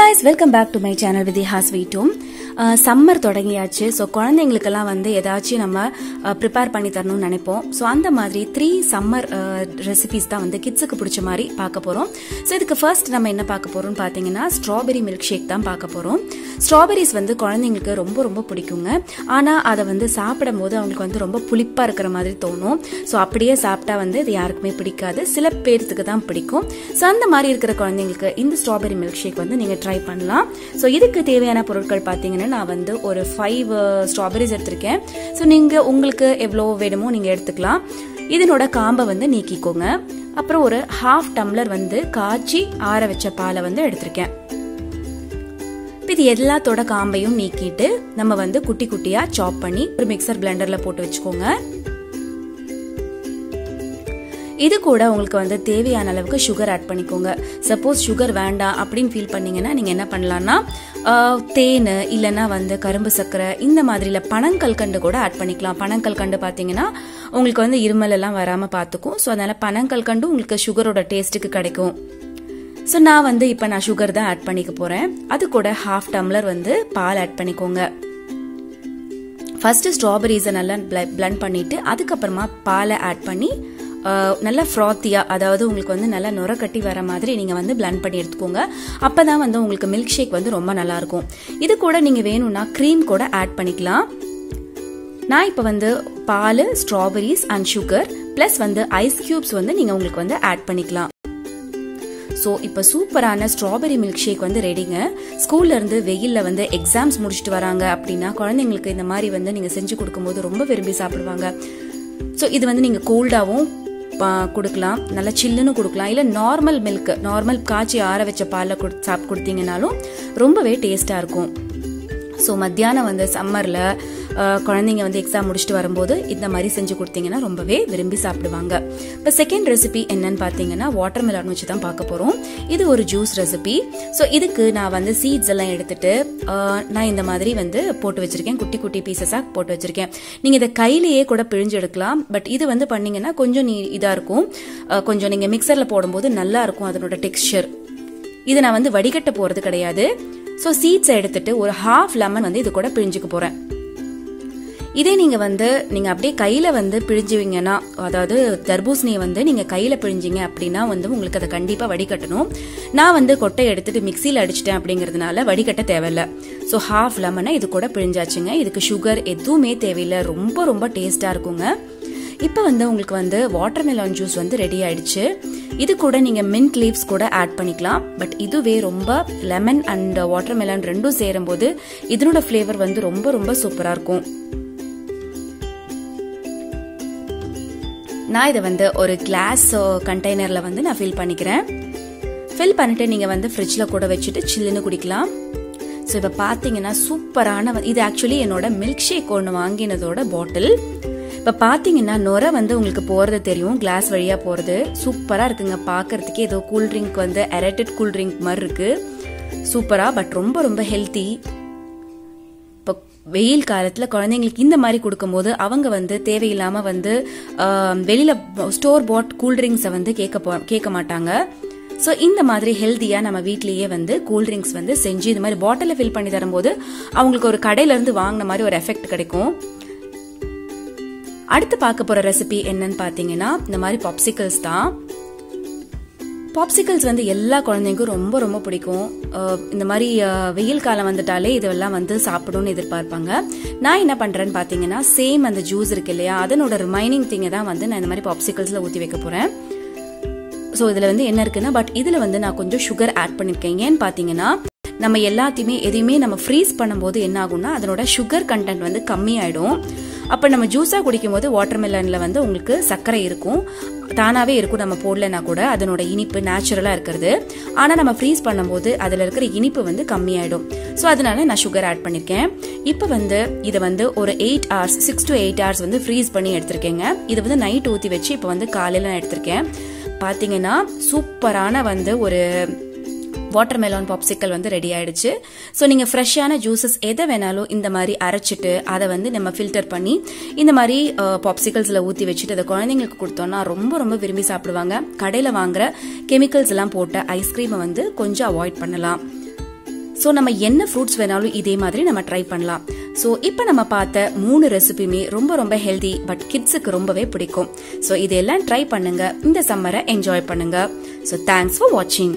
guys, welcome back to my channel with the Sweet Home. Summer தொடங்கியாச்சு. So குழந்தைங்களுக்கெல்லாம் வந்து ஏதாச்சும் நம்ம ப்ரிப்பேர் பண்ணி தரணும்னு நினைப்போம். ஸோ அந்த மாதிரி 3 சம்மர் ரெசிபிஸ் தான் வந்து கிட்ஸுக்கு பிடிச்ச மாதிரி பார்க்க போகிறோம். ஸோ இதுக்கு ஃபர்ஸ்ட் நம்ம என்ன பார்க்க போகிறோம்னு பார்த்தீங்கன்னா ஸ்ட்ராபெரி மில்க் ஷேக் தான் பார்க்க போகிறோம். ஸ்ட்ராபெரிஸ் வந்து குழந்தைங்களுக்கு ரொம்ப ரொம்ப பிடிக்குங்க. ஆனால் அதை வந்து சாப்பிடும் போது அவங்களுக்கு வந்து ரொம்ப புளிப்பாக இருக்கிற மாதிரி தோணும். ஸோ அப்படியே சாப்பிட்டா வந்து இது யாருக்குமே பிடிக்காது, சில பேர்த்துக்கு தான் பிடிக்கும். ஸோ அந்த மாதிரி இருக்கிற குழந்தைங்களுக்கு இந்த ஸ்ட்ராபெரி மில்க் ஷேக் வந்து நீங்கள் ட்ரை பண்ணலாம். ஸோ இதுக்கு தேவையான பொருட்கள் பார்த்தீங்கன்னா நான் வந்து ஒரு 5 ஸ்ட்ராபெரிஸ் எடுத்திருக்கேன். ஸோ நீங்கள் உங்களுக்கு எவ்வளோ வேணுமோ நீங்கள் எடுத்துக்கலாம். இதனோட காம்பை வந்து நீக்கிக்கோங்க. அப்புறம் ஒரு 1/2 டம்ளர் வந்து காய்ச்சி ஆற வச்ச பாலை வந்து எடுத்திருக்கேன். இது எல்லாத்தோட காம்பையும் நீக்கிட்டு நம்ம வந்து குட்டி குட்டியா சாப் பண்ணி ஒரு மிக்சர் பிளெண்டர்ல போட்டு வச்சுக்கோங்க. இது கூட உங்களுக்கு வந்து தேவையான அளவுக்கு சுகர் ஆட் பண்ணிக்கோங்க. சப்போஸ் சுகர் வேண்டாம் அப்படின்னு ஃபீல் பண்ணீங்கன்னா நீங்க என்ன பண்ணலாம்னா தேன் இல்லைன்னா வந்து கரும்பு சர்க்கரை இந்த மாதிரில பனங்கல்கண்டு கூட ஆட் பண்ணிக்கலாம். பனங்கல்கண்டு பார்த்தீங்கன்னா உங்களுக்கு வந்து இருமல் எல்லாம் வராம பார்த்துக்கும். ஸோ அதனால பனங்கல்கண்டு உங்களுக்கு சுகரோட டேஸ்ட்டுக்கு கிடைக்கும். ஸோ நான் வந்து இப்போ நான் சுகர் தான் ஆட் பண்ணிக்க போறேன். அது கூட 1/2 டம்ளர் வந்து பால் ஆட் பண்ணிக்கோங்க. ஃபர்ஸ்ட் ஸ்ட்ராபெரிஸை நல்லா பிளண்ட் பண்ணிட்டு அதுக்கப்புறமா பாலை ஆட் பண்ணி நல்லா ஃப்ராத்தியா, அதாவது உங்களுக்கு வந்து நல்லா நுர கட்டி வர மாதிரி நீங்க வந்து பிளண்ட் பண்ணி எடுத்துக்கோங்க. அப்பதான் வந்து உங்களுக்கு மில்க் ஷேக் வந்து ரொம்ப நல்லா இருக்கும். இது கூட நீங்க வேணும்னா கிரீம் கூட ஆட் பண்ணிக்கலாம். நான் இப்ப வந்து பால், ஸ்ட்ராபெரிஸ் அண்ட் சுகர் பிளஸ் வந்து ஐஸ் கியூப்ஸ் வந்து நீங்க உங்களுக்கு வந்து ஆட் பண்ணிக்கலாம். ஸோ இப்போ சூப்பரான ஸ்ட்ராபெரி மில்க் ஷேக் வந்து ரெடிங்க. ஸ்கூல்ல இருந்து வெயில்ல வந்து எக்ஸாம்ஸ் முடிச்சுட்டு வராங்க அப்படின்னா குழந்தைங்களுக்கு இந்த மாதிரி வந்து நீங்க செஞ்சு கொடுக்கும்போது ரொம்ப விரும்பி சாப்பிடுவாங்க. ஸோ இது வந்து நீங்க கோல்டாவும் கொடுக்கலாம், நல்லா சில்லுன்னு கொடுக்கலாம், இல்லை நார்மல் மில்க், நார்மல் காய்ச்சி ஆற வச்ச பாலில் கொடுத்தீங்கன்னாலும் ரொம்பவே டேஸ்டா இருக்கும். ஸோ மத்தியானம் வந்து சம்மர்ல குழந்தைங்க வந்து எக்ஸாம் முடிச்சுட்டு வரும்போது இந்த மாதிரி செஞ்சு கொடுத்தீங்கன்னா ரொம்பவே விரும்பி சாப்பிடுவாங்க. இப்போ செகண்ட் ரெசிபி என்னன்னு பார்த்தீங்கன்னா வாட்டர் மெலன் வச்சு தான் பார்க்க போறோம். இது ஒரு ஜூஸ் ரெசிபி. ஸோ இதுக்கு நான் வந்து சீட்ஸ் எல்லாம் எடுத்துட்டு நான் இந்த மாதிரி வந்து போட்டு வச்சிருக்கேன், குட்டி குட்டி பீசஸா போட்டு வச்சிருக்கேன். நீங்க இதை கையிலேயே கூட பிழிஞ்சு எடுக்கலாம். பட் இது வந்து பண்ணீங்கன்னா கொஞ்சம் இதா இருக்கும், கொஞ்சம் நீங்க மிக்சர்ல போடும்போது நல்லா இருக்கும் அதனோட டெக்ஸ்சர். இதை நான் வந்து வடிகட்ட போறது கிடையாது. ஸோ சீட்ஸை எடுத்துட்டு ஒரு 1/2 லெமன் வந்து இது கூட பிழிஞ்சுக்க போறேன். இதே நீங்க அப்படியே கையில வந்து பிழிஞ்சுவீங்கன்னா, அதாவது தர்பூசணியை வந்து நீங்க கையில பிழிஞ்சிங்க அப்படின்னா வந்து உங்களுக்கு அதை கண்டிப்பா வடிகட்டணும். நான் வந்து கொட்டை எடுத்துட்டு மிக்சியில அடிச்சிட்டேன் அப்படிங்கறதுனால வடிகட்ட தேவையில்ல. ஸோ 1/2 லெமனை இது கூட பிழிஞ்சாச்சுங்க. இதுக்கு சுகர் எதுவுமே தேவையில்லை, ரொம்ப ரொம்ப டேஸ்டா இருக்குங்க. இப்போ வந்து உங்களுக்கு வந்து வாட்டர் மெலன் ஜூஸ் வந்து ரெடி ஆயிடுச்சு. இது கூட நீங்க மின்ட் லீவ்ஸ் கூட ஆட் பண்ணிக்கலாம். பட் இதுவே ரொம்ப லெமன் அண்ட் வாட்டர் மெலன் ரெண்டும் சேரும் போது இதனோட ஃபிளேவர் வந்து ரொம்ப ரொம்ப சூப்பரா இருக்கும். நான் இதை வந்து ஒரு கிளாஸ் கண்டெய்னர்ல வந்து நான் ஃபில் பண்ணிக்கிறேன். ஃபில் பண்ணிட்டு நீங்க வந்து ஃப்ரிட்ஜ்ல கூட வச்சுட்டு சில்லுன்னு குடிக்கலாம். ஸோ இப்போ பார்த்தீங்கன்னா சூப்பரான, இது ஆக்சுவலி என்னோட மில்க் ஷேக் ஒன்று வாங்கினதோட பாட்டில். இப்போ பார்த்தீங்கன்னா நுர வந்து உங்களுக்கு போறது தெரியும், கிளாஸ் வழியா போறது. சூப்பரா இருக்குங்க, பார்க்கறதுக்கே ஏதோ கூல் ட்ரிங்க் வந்து எரேட்டட் கூல் ட்ரிங்க் மாதிரி இருக்கு. சூப்பரா, பட் ரொம்ப ரொம்ப ஹெல்த்தி. இப்போ வெயில் காலத்துல குழந்தைங்களுக்கு இந்த மாதிரி கொடுக்கும்போது அவங்க வந்து தேவையில்லாம வந்து வெளியில ஸ்டோர் பாட் கூல் ட்ரிங்க்ஸை வந்து கேட்க மாட்டாங்க. ஸோ இந்த மாதிரி ஹெல்த்தியா நம்ம வீட்லயே வந்து கூல் ட்ரிங்க்ஸ் வந்து செஞ்சு இந்த மாதிரி பாட்டில ஃபில் பண்ணி தரும்போது அவங்களுக்கு ஒரு கடையில இருந்து வாங்கின மாதிரி ஒரு எஃபெக்ட் கிடைக்கும். அடுத்து பார்க்க போற ரெசிபி என்னன்னு பாத்தீங்கன்னா இந்த மாதிரி பாப்சிகல்ஸ் தான். பாப்சிகல்ஸ் வந்து எல்லா குழந்தைங்களுக்கும் ரொம்ப ரொம்ப பிடிக்கும். இந்த மாதிரி வெயில் காலம் வந்துட்டாலே இதெல்லாம் வந்து சாப்பிடணும்னு எதிர்பார்ப்பாங்க. நான் என்ன பண்றேன்னு பாத்தீங்கன்னா சேம் அந்த ஜூஸ் இருக்கு இல்லையா, அதனோட ரிமைனிங் திங்கை தான் வந்து நான் இந்த மாதிரி பாப்சிகல்ஸ்ல ஊத்தி வைக்க போறேன். ஸோ இதுல வந்து என்ன இருக்குன்னா, பட் இதுல வந்து நான் கொஞ்சம் சுகர் ஆட் பண்ணிருக்கேன். ஏன்னு பாத்தீங்கன்னா நம்ம எதையுமே நம்ம ஃப்ரீஸ் பண்ணும்போது என்ன ஆகும்னா அதனோட சுகர் கண்டென்ட் வந்து கம்மியாயிடும். அப்ப நம்ம ஜூஸா குடிக்கும் போது வாட்டர் மெலன்ல வந்து உங்களுக்கு சர்க்கரை இருக்கும், தானாவே இருக்கும், நம்ம போடலனா கூட அதனோட இனிப்பு நேச்சுரலா இருக்கிறது. ஆனா நம்ம ஃப்ரீஸ் பண்ணும்போது அதுல இருக்கிற இனிப்பு வந்து கம்மியாயிடும். ஸோ அதனால நான் சுகர் ஆட் பண்ணிருக்கேன். இப்போ வந்து இதை வந்து ஒரு 8 hours 6 to 8 hours வந்து ஃப்ரீஸ் பண்ணி எடுத்திருக்கேங்க. இதை வந்து நைட் ஊத்தி வச்சு இப்போ வந்து காலையில நான் எடுத்திருக்கேன். பாத்தீங்கன்னா சூப்பரான வந்து ஒரு வாட்டர் மெலன் பாப்சிக்கல் வந்து ரெடி ஆயிடுச்சு. ஸோ நீங்க ஃப்ரெஷ்ஷான ஜூசஸ் எதை வேணாலும் இந்த மாதிரி அரைச்சிட்டு அதை வந்து நம்ம ஃபில்டர் பண்ணி இந்த மாதிரி பாப்சிக்கல்ஸ்ல ஊத்தி வச்சுட்டு அதை குழந்தைங்களுக்கு கொடுத்தோம்னா ரொம்ப ரொம்ப விரும்பி சாப்பிடுவாங்க. கடையில வாங்குற கெமிக்கல்ஸ் எல்லாம் போட்ட ஐஸ்கிரீமை வந்து கொஞ்சம் அவாய்ட் பண்ணலாம். ஸோ நம்ம என்ன ஃப்ரூட்ஸ் வேணாலும் இதே மாதிரி நம்ம ட்ரை பண்ணலாம். ஸோ இப்போ நம்ம பார்த்த 3 ரெசிபியுமே ரொம்ப ரொம்ப ஹெல்தி, பட் கிட்ஸுக்கு ரொம்பவே பிடிக்கும். ஸோ இதெல்லாம் ட்ரை பண்ணுங்க, இந்த சம்மரை என்ஜாய் பண்ணுங்க. ஸோ தேங்க்ஸ் ஃபார் வாட்சிங்.